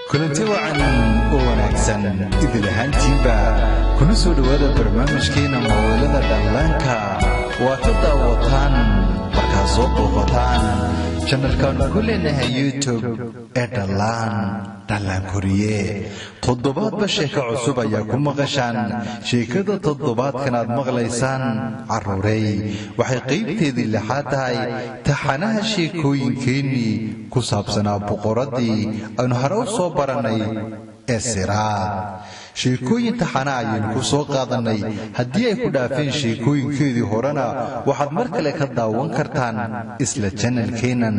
kulanti wacan oo wanaagsan idil ahaantiinba kuna soo dhawaada barnaamijkeena mawlada dhallaanka waa ka daawataan markaa soo booqataan channelkan ku leenahay YouTube ee dhallaan koriye toddobaadba sheeko cusub ayaa ku maqashaan sheekada toddobaadkan aad maqlaysaan caruurey waxay qaybteedii lixaad tahay taxanaha sheekooyinkeenii ku saabsanaa boqoradii aynu hore u soo baranay ee siraad sheekooyin taxana ayaynu ku soo qaadanay haddii ay ku dhaafeen sheekooyinkeedii horena waxaad mar kale ka daawan kartaan isla channelkeenan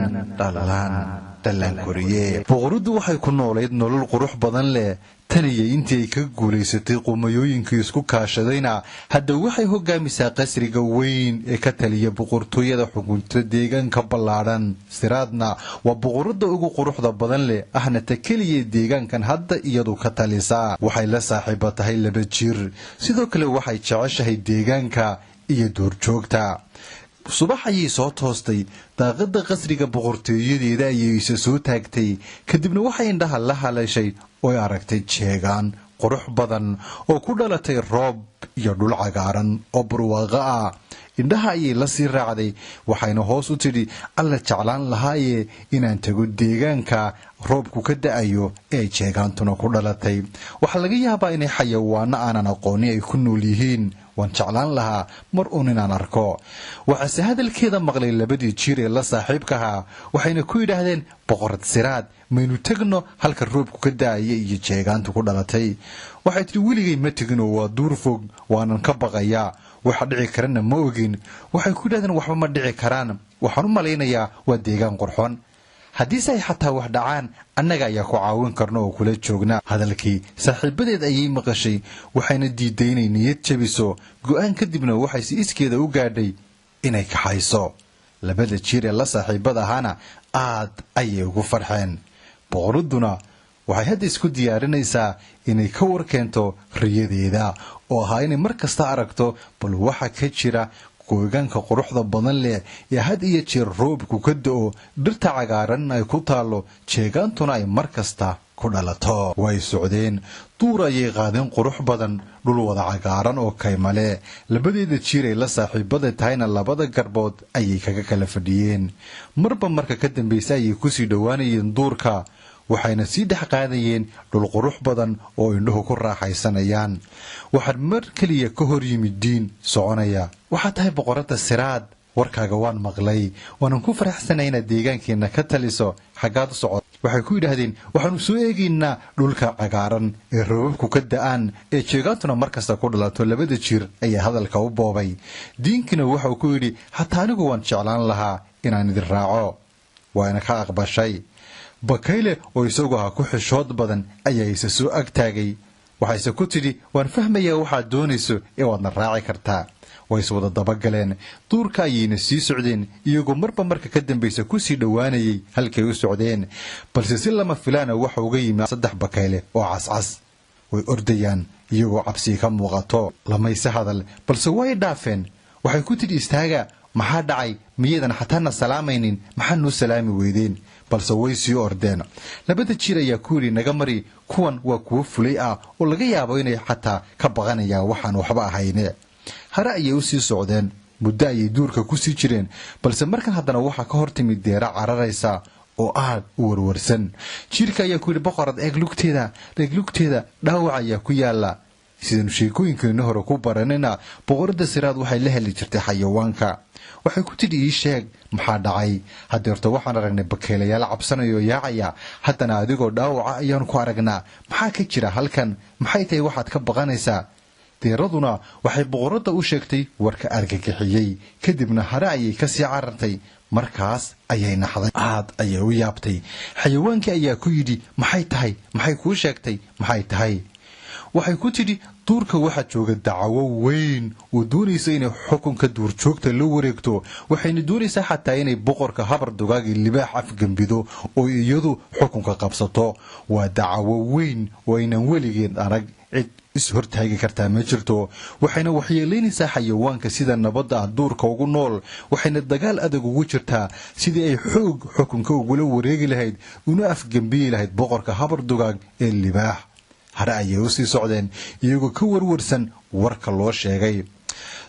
dhallaan koriye boqoradu waxay ku noolayd nolol qurux badan leh taniyo intii ay ka guulaysatay qumayooyinkii isku kaashadayna hadda waxay hogaamisaa qasriga weyn ee ka taliya boqortooyada xukunta deegaanka ballaadhan siraadna waa boqorada ugu quruxda badan leh ahna ta keliya deegaankan hadda iyadu ka talisaa waxay la saaxiiba tahay 2 jir sidoo kale waxay jeceshahay deegaanka iyo duurjoogta subax ayay soo toostay daaqada qasriga boqortooyadeeda ayay isa soo taagtay kadibna waxay indhaha la haleeshay oo aragtay jeegaan qurux badan oo ku dhalatay roob iyo dhul cagaaran oo barwaaqo ah indhaha ayay la sii raacday waxayna hoos u tidhi alla jeclaan lahaaye inaan tago deegaanka roobku ka da'ayo ee jeegaantuna ku dhalatay waxa laga yaabaa inay xayawaano aanan aqooni ay ku nool yihiin waan jeclaan lahaa mar uun inaan arko waxaase hadalkeeda maqlay 2 jir ee la saaxiibkaha waxayna ku yidhaahdeen boqorad siraad maynu tagno halka roobku ka da'aya iyo jeegaantu ku dhalatay waxay tidhi weligay ma tegin oo waa duur fog waanan ka baqayaa waxa dhici karana ma ogin waxay ku yidhaahdeen waxba ma dhici karaan waxaan u malaynayaa waa deegaan qurxoon haddiise ay xataa wax dhacaan annaga ayaa ku caawin karno oo kula joognaa hadalkii saaxiibadeed ayay maqashay waxayna diiday inay niyad jabiso go'aan kadibna waxay si iskeeda u gaadhay inay kaxayso 2 jir ee la saaxiibada ahaana aad ayay ugu farxeen boqoraduna waxay hadda isku diyaarinaysaa inay ka warkeento riyadeeda oo ahaa inay mar kasta aragto bal waxa ka jira googaanka quruxda badan leh ee had iyo jeer roobku ka da'o dhirta cagaaran ay ku taalo jeegaantuna ay mar kasta ku dhalato way socdeen duur ayay qaadeen qurux badan dhul wada cagaaran oo kaymale 2 jir ee la saaxiibada tahayna 2 garbood ayay kaga kala fadhiyeen marba marka ka dambeysay ay ku sii dhawaanayeen duurka waxayna sii dhex qaadayeen dhul qurux badan oo indhuhu ku raaxaysanayaan waxaan mar kaliya ka hor yimid diin soconaya waxa tahay boqorada siraad warkaaga waan maqlay waanan ku faraxsanaynaa deegaankeena ka taliso xagaad socod waxay ku yidhaahdeen waxaanu soo eegaynaa dhulka cagaaran ee roobabku ka da'aan ee jeegaantuna markasta ku dhalato 2 jir ayaa hadalka u boobay diinkina wuxuu ku yidhi hataa anigu waan jeclaan lahaa inaan idin raaco waana ka aqbashay bakayle oo isagu ku xishood badan ayaa isa soo agtaagay waxayse ku tidhi waan fahmayaa waxaad doonayso ee waadna raaci kartaa way is wada dabagaleen duurka ayayna sii socdeen iyagoo marba marka ka dambaysa ku sii dhawaanayay halkay u socdeen balse si lama filaana waxa uga yimid 3 bakayle oo cascas way ordayaan iyagoo cabsi ka muuqato lamayse hadal balse way dhaafeen waxay ku tidhi istaaga maxaa dhacay miyadan xataana salaamaynin maxaa noo salaami weydeen balse way sii ordeen 2 jir ayaa ku yiri naga mari kuwan waa kuwa fulay ah oo laga yaabo inay xataa ka baqanayaan waxaan waxba ahayne hara ayay u sii socdeen muddo ayay duurka ku sii jireen balse markan haddana waxa ka hortimid deera cararaysa oo aad u warwarsan jirka ayaa ku yiri boqorad eeg lugteeda dhaawac ayaa ku yaala sidoo sheekooyinkeena hore ku baranayna boqorada siraad waxay la heli jirtay xayawaanka waxay ku tidhi ii sheeg maxaa dhacay hadeerto waxaan aragnay bakaylayaal cabsanayo yaacaya haddana adigoo dhaawaca ayaan ku aragnaa maxaa ka jira halkan maxay tahay waxaad ka baqanaysaa deeraduna waxay boqorada u sheegtay warka argagixiyay kadibna hare ayay ka sii carartay markaas ayay naxday aad ayay u yaabtay xayawaankii ayaa ku yidhi maxay kuu sheegtay maxay tahay waxay ku tidhi duurka waxa jooga dacawo weyn oo doonaysa inay xukunka duurjoogta la wareegto waxayna doonaysaa xataa inay boqorka habar dugaagi libaax afgambido oo iyadu xukunka qabsato waa dacawo weyn oo aynan weligeed arag cid is hortaagi kartaa ma jirto waxayna waxyeeleynaysaa xayawaanka sida nabadda duurka ugu nool waxayna dagaal adag ugu jirtaa sidii ay xoog xukunka ugula wareegi lahayd una afgambiyi lahayd boqorka habar dugaag ee libaax hore ayay u sii socdeen iyagoo ka warwarsan warka loo sheegay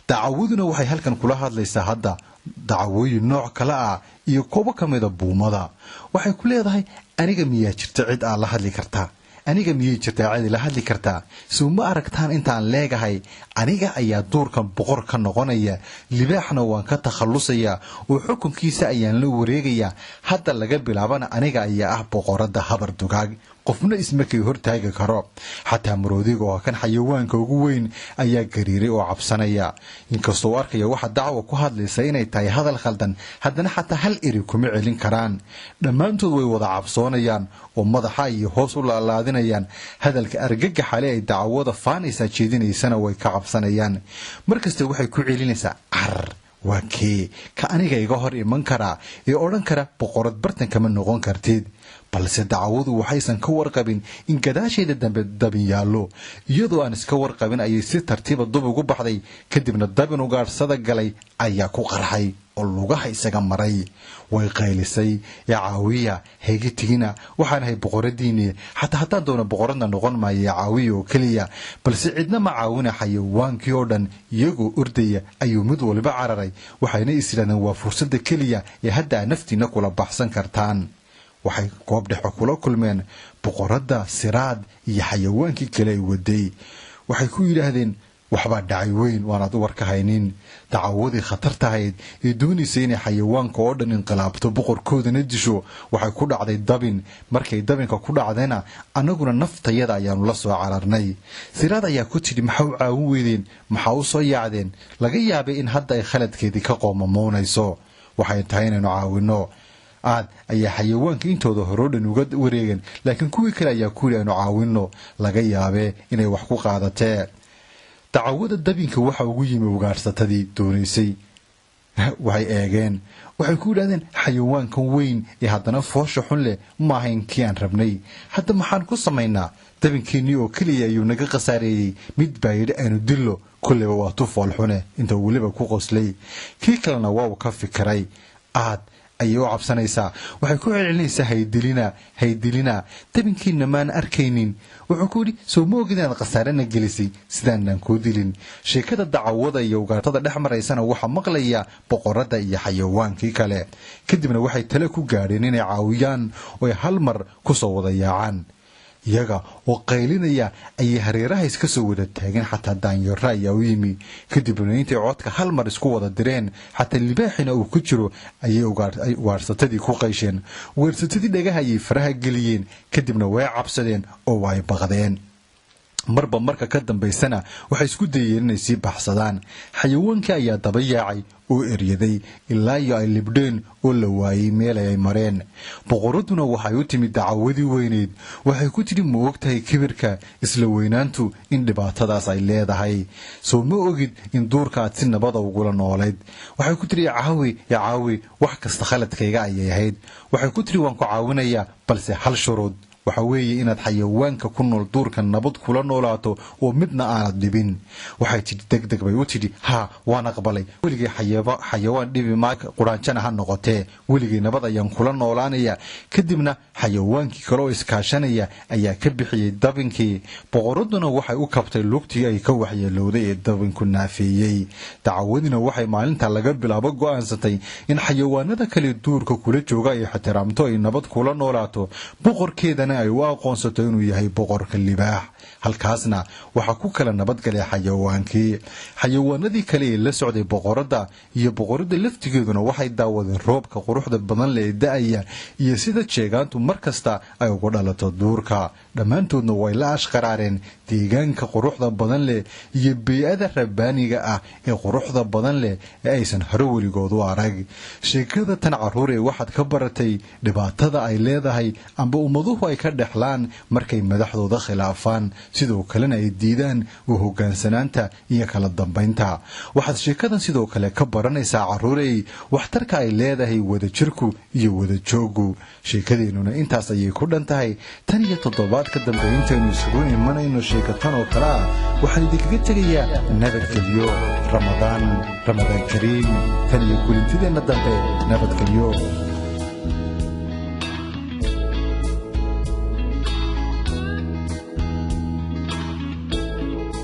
dacawaduna waxay halkan kula hadlaysaa hadda dacwooyin nooc kale ah iyo koobo ka mida buumada waxay ku leedahay aniga miyaa jirta cid aad la hadli kartaa aniga miyay jirtaa cid la hadli kartaa soo ma aragtaan intaan leegahay aniga ayaa duurkan boqor ka noqonaya libaaxna waan ka takhalusaya oo xukunkiisa ayaan la wareegaya hadda laga bilaabana aniga ayaa ah boqorada habar dugaag qofna ismakay hortaagi karo xataa maroodiga oo kan xayawaanka ugu weyn ayaa gariiray oo cabsanaya inkastoo arkaya waxa dacwo ku hadlaysa inay tahay hadal khaldan haddana xataa hal eri kuma celin karaan dhammaantood way wada cabsoonayaan oo madaxa iyo hoos u laalaadinayaan hadalka argagaxa leh ay dacwada faanaysa jeedinaysana way ka cabsanayaan markasta waxay ku celinaysaa car waa kee ka aniga iga hor iman karaa ee odhan kara boqorad bartan kama noqon kartid balse dacwadu waxaysan ka warqabin in gadaasheeda dambe dabin yaallo iyadoo aan iska warqabin ayay si tartiiba dub ugu baxday kadibna dabin ugaarsada galay ayaa ku qarxay oo lugaha isaga maray way qaylisay caawiya heegi tigina waxaan ahay boqoradiinii xataa haddaan doono boqoradna noqon maayo caawiya oo keliya balse cidna ma caawina xayawaankii oo dhan iyagoo ordaya ayuu mid waliba cararay waxayna is yidhahdeen waa fursadda keliya ee hadda naftiina kula baxsan kartaan waxay goob dhexe kula kulmeen boqoradda siraad iyo xayawaankii kale ay waday waxay ku yidhaahdeen waxbaa dhacay weyn waanaad u warka haynin dacawadii khatar tahayd ee doonaysay inay xayawaanka oo dhan inqilaabto boqorkoodana disho waxay ku dhacday dabin markay dabinka ku dhacdayna annaguna naftayada ayaanu la soo cararnay siraad ayaa ku tidhi maxaa u caawin weydeen maxaa u soo yaacdeen laga yaabay in hadda ay khaladkeedii ka qoomamoonayso waxay tahay inaynu caawinno aad ayaa xayawaanka intooda horoo dhan uga wareegan laakiin kuwii kale ayaa ku yidhi aynu caawinno laga yaabee inay wax ku qaadatee dacwada dabinka waxa ugu yimi ugaarsatadii doonaysay waxay eegeen waxay ku yidhahdeen xayawaankan weyn ee haddana foosha xun leh ma ahayn kii aan rabnay hadda maxaan ku samaynaa dabinkeenii oo keliya ayuu naga khasaareeyey mid baa yidhi aynu dillo kulleyba waa tu foolxune inta weliba ku qoslay kii kalena waa uu ka fikiray aad ayay u cabsanaysaa waxay ku celcelinaysaa haydilina dabinkiina maan arkaynin wuxuu ku yidhi soo ma ogid inaad khasaarana gelisay sidaanaan kuu dilin sheekada dacwada iyo ugaartada dhex maraysana waxaa maqlaya boqoradda iyo xayawaankii kale kadibna waxay tale ku gaadheen inay caawiyaan oo ay hal mar ku soo wada yaacaan iyaga oo qaylinaya ayay hareeraha iska soo wada taageen xataa daanyaro ayaa u yimi kadibna intay codka hal mar isku wada direen xataa libaaxina uu ku jiro ayay ugaarsatadii ku qaysheen ugaarsatadii dhagaha ayay faraha geliyeen kadibna way cabsadeen oo way baqdeen marba marka ka dambaysana waxay isku dayeen inay sii baxsadaan xayawaankii ayaa daba yaacay oo eryaday ilaa iyo ay libdheen oo la waayey meel ay mareen boqoraduna waxay u timid dacawadii weyneyd waxay ku tidhi ma ogtahay kibirka isla weynaantu in dhibaatadaas ay leedahay soo ma ogid in duurkaad si nabada ugula noolayd waxay ku tidhi caawi wax kasta khaladkayga ayay ahayd waxay ku tidhi waan ku caawinayaa balse hal shuruud waxa weeye inaad xayawaanka ku nool duurka nabad kula noolaato oo midna aanad dhibin waxay tidhi degdeg bay u tidhi waan aqbalay weligay xayawaan dhibi maaka quraanjana ha noqotee weligay nabad ayaan kula noolaanaya kadibna xayawaankii kale oo iskaashanaya ayaa ka bixiyey dabinkii boqoraduna waxay u kabtay lugtii ay ka waxyeelowday ee dabinku naafeeyey dacawadina waxay maalinta laga bilaabo go'aansatay in xayawaanada kale duurka kula jooga ay ixtiraamto ay nabad kula noolaato boqorkeedana ay u aqoonsato inuu yahay boqorka libaax halkaasna waxaa ku kala nabadgalay xayawaanadii kale ee la socday boqoradda iyo boqoradda laftigeeduna waxay daawadeen roobka quruxda badan leh ee da'aya iyo sida jeegaantu mar kasta ay uga dhalato duurka dhammaantoodna way la ashqaraareen deegaanka quruxda badan leh iyo bey-ada rabbaaniga ah ee quruxda badan leh ee aysan hore weligood u arag sheekada tan carruur ee waxaad ka baratay dhibaatada ay leedahay amba ummaduhu ay ka dhexlaan markay madaxdooda khilaafaan sidoo kalena ay diidaan u hogaansanaanta iyo kala dambeynta waxaad sheekadan sidoo kale ka baranaysaa caruurey waxtarka ay leedahay wadajirku iyo wadajoogu sheekadeenuna intaas ayay ku dhan tahay tan iyo toddobaad ka dambe intaynu isugu imanayno sheekatan oo kale ah waxaan idinkaga tegayaa nabadgelyo ramadaan kariim tan iyo kulintideenna dambe nabadgelyo